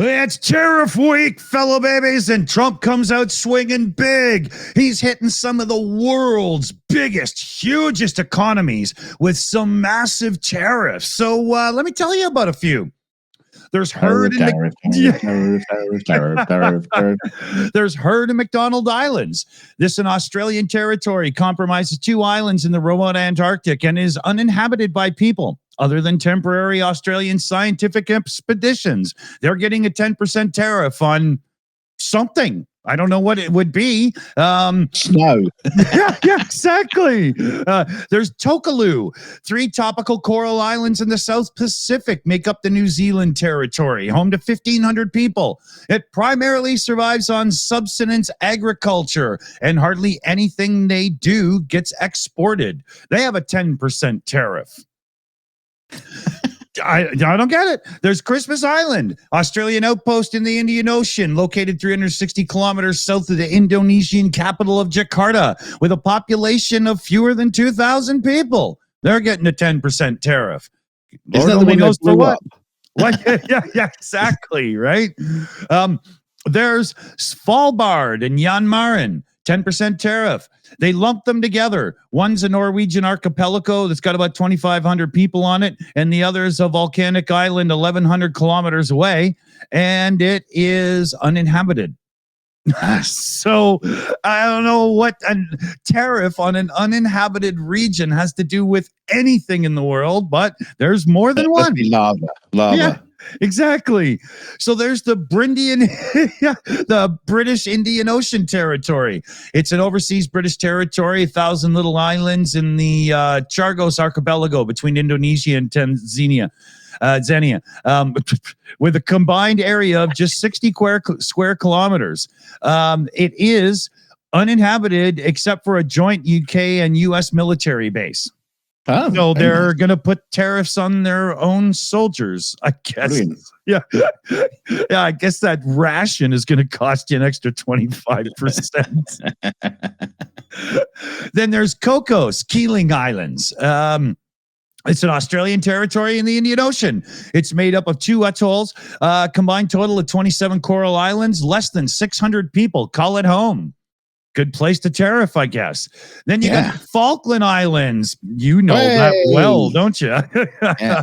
It's tariff week, fellow babies, and Trump comes out swinging big. He's hitting some of the world's biggest, hugest economies with some massive tariffs. So let me tell you about a few. There's herd in There's herd in McDonald Islands. This in Australian territory compromises 2 islands in the remote Antarctic and is uninhabited by people other than temporary Australian scientific expeditions. They're getting a 10% tariff on something. I don't know what it would be. Snow. yeah, exactly. There's Tokelau. 3 tropical coral islands in the South Pacific make up the New Zealand territory, home to 1,500 people. It primarily survives on subsistence agriculture, and hardly anything they do gets exported. They have a 10% tariff. I don't get it. There's Christmas Island, Australian outpost in the Indian Ocean, located 360 kilometers south of the Indonesian capital of Jakarta, with a population of fewer than 2,000 people. They're getting a 10% tariff. Lord only knows for what. What? Yeah, exactly, right? There's Svalbard and Jan Mayen, 10% tariff. They lump them together. One's a Norwegian archipelago that's got about 2,500 people on it, and the other is a volcanic island 1,100 kilometers away, and it is uninhabited. So I don't know what a tariff on an uninhabited region has to do with anything in the world, but there's more than one. Lava. Yeah. Exactly. So there's the British Indian Ocean Territory. It's an overseas British territory, 1,000 little islands in the Chagos Archipelago between Indonesia and Tanzania. With a combined area of just 60 square kilometers. It is uninhabited except for a joint UK and US military base. Oh, so they're going to put tariffs on their own soldiers, I guess. Brilliant. Yeah, I guess that ration is going to cost you an extra 25%. Then there's Cocos, Keeling Islands. It's an Australian territory in the Indian Ocean. It's made up of 2 atolls, combined total of 27 coral islands, less than 600 people. Call it home. Good place to tariff, I guess. Then you got Falkland Islands. You know that well, don't you? Yeah.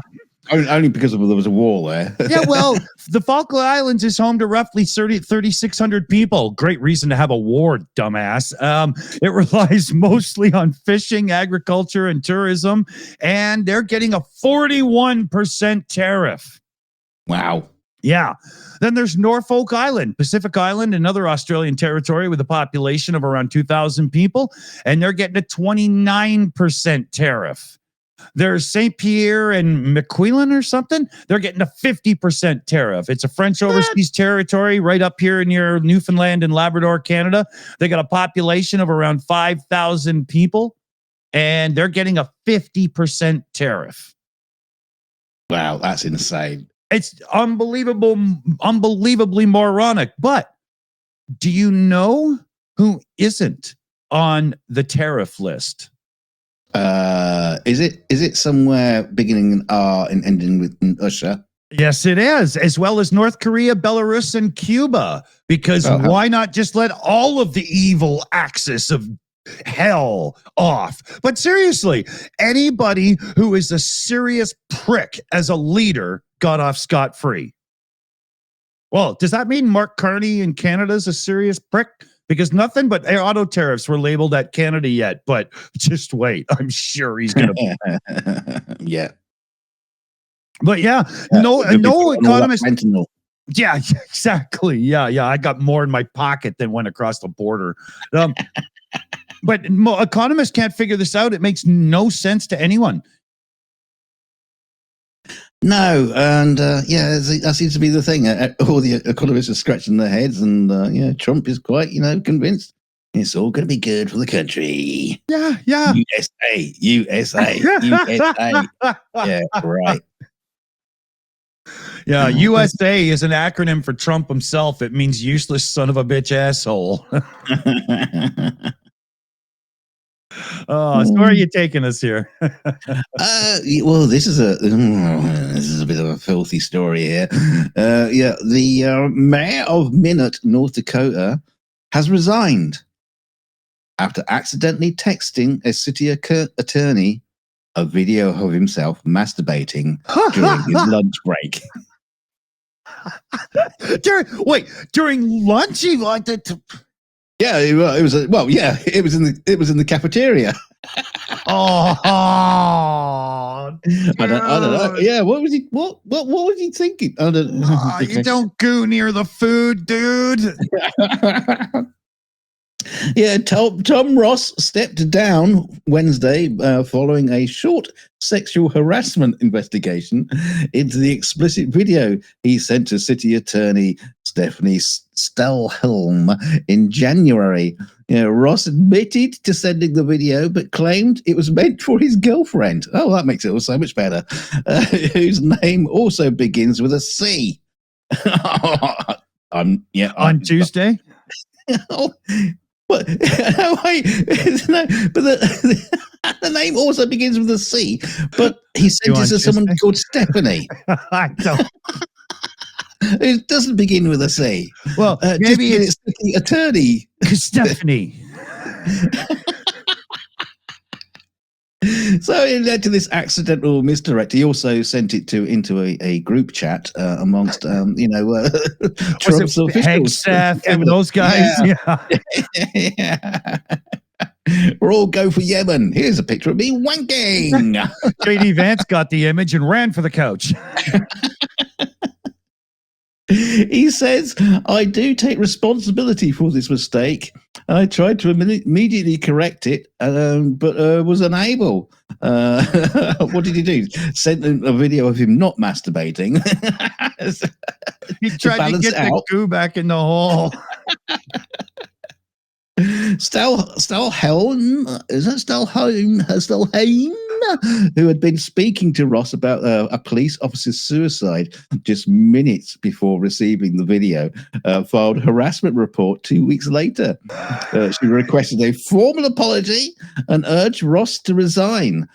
Only because there was a war there. Yeah, well, the Falkland Islands is home to roughly 3,600 people. Great reason to have a war, dumbass. It relies mostly on fishing, agriculture, and tourism, and they're getting a 41% tariff. Wow. Yeah. Then there's Norfolk Island, Pacific Island, another Australian territory with a population of around 2,000 people, and they're getting a 29% tariff. There's St. Pierre and Miquelon or something. They're getting a 50% tariff. It's a French overseas territory right up here near Newfoundland and Labrador, Canada. They got a population of around 5,000 people, and they're getting a 50% tariff. Wow, that's insane. It's unbelievably moronic. But do you know who isn't on the tariff list? Is it somewhere beginning in R and ending with Usher? Yes, it is, as well as North Korea, Belarus, and Cuba. Because why not just let all of the evil axis of hell off? But seriously, anybody who is a serious prick as a leader got off scot-free. Well, does that mean Mark Carney in Canada is a serious prick? Because nothing but auto tariffs were labeled at Canada yet, but just wait. I'm sure he's going to. Yeah. But no economist. Yeah, exactly. Yeah. I got more in my pocket than went across the border. But economists can't figure this out. It makes no sense to anyone. No, and that seems to be the thing. All the economists are scratching their heads, and Trump is quite, convinced it's all going to be good for the country. Yeah. USA. Yeah, right. Yeah, USA is an acronym for Trump himself. It means useless son of a bitch asshole. So where are you taking us here? Well, this is a bit of a filthy story here. The mayor of Minot, North Dakota, has resigned after accidentally texting a city attorney a video of himself masturbating during his lunch break. During lunch, he wanted to. Yeah, it was. It was in the cafeteria. Oh, I don't know. Yeah, what was he? What was he thinking? I don't. Okay. You don't goo near the food, dude. Yeah, Tom Ross stepped down Wednesday following a short sexual harassment investigation into the explicit video he sent to City Attorney Stephanie Stelhelm in January. Ross admitted to sending the video, but claimed it was meant for his girlfriend. Oh, that makes it all so much better. Whose name also begins with a C. On Tuesday. But wait, but the name also begins with a C. But he sent it to someone called Stephanie. I don't. It doesn't begin with a C. Well, maybe it's the attorney Stephanie. So it led to this accidental misdirect. He also sent it into a group chat amongst Trump's officials. Hegseth and those guys. Yeah. We'll all go for Yemen. Here's a picture of me wanking. J.D. Vance got the image and ran for the couch. He says, I do take responsibility for this mistake. I tried to immediately correct it, but was unable. What did he do? Sent a video of him not masturbating. He tried to get the goo back in the hole. Stelhelm, is that Stelhelm, who had been speaking to Ross about a police officer's suicide just minutes before receiving the video, filed a harassment report 2 weeks later. She requested a formal apology and urged Ross to resign.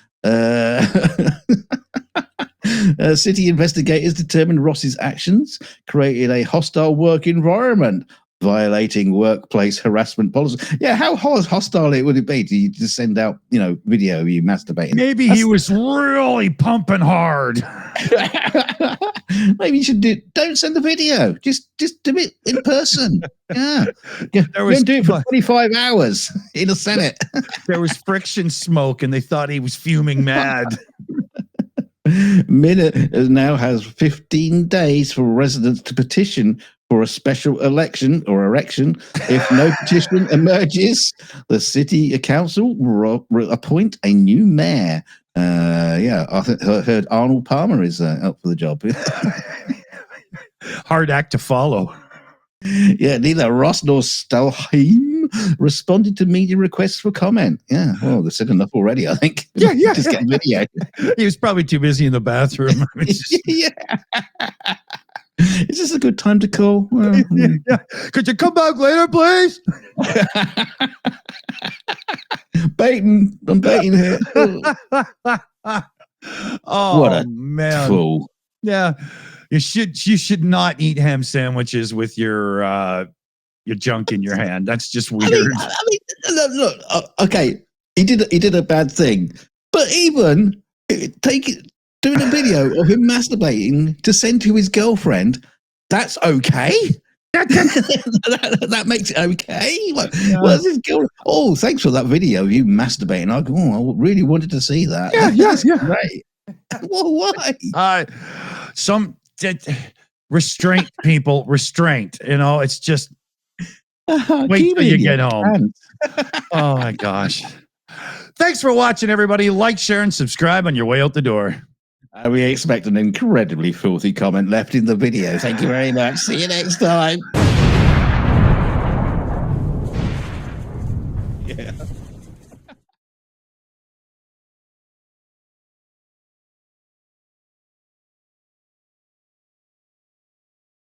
City investigators determined Ross's actions created a hostile work environment, violating workplace harassment policy. Yeah, how hostile would it be to just send out, video of you masturbating? Maybe he was really pumping hard. Maybe you should don't send the video. Just do it in person. Yeah. Don't do it for 25 hours in the Senate. There was friction smoke and they thought he was fuming mad. Minot now has 15 days for residents to petition for a special election or erection. If no petition emerges, the city council will appoint a new mayor. I heard Arnold Palmer is up for the job. Hard act to follow. Yeah, neither Ross nor Stelhelm responded to media requests for comment. Yeah, well, they said enough already, I think. Yeah. Just get video. He was probably too busy in the bathroom. Yeah. Is this a good time to call? Well, yeah. Could you come back later, please? I'm baiting here. Oh, what a man. Fool. Yeah. You should not eat ham sandwiches with your junk in your hand. That's just weird. I mean, look, okay, he did a bad thing, but even doing a video of him masturbating to send to his girlfriend, that's okay. That makes it okay. What's his girl? Oh, thanks for that video of you masturbating. I really wanted to see that. Yeah. Great. Well, why? Restraint, people. Restraint. It's just wait till you get home. Oh my gosh. Thanks for watching, everybody. Like, share, and subscribe on your way out the door. We expect an incredibly filthy comment left in the video. Thank you very much. See you next time.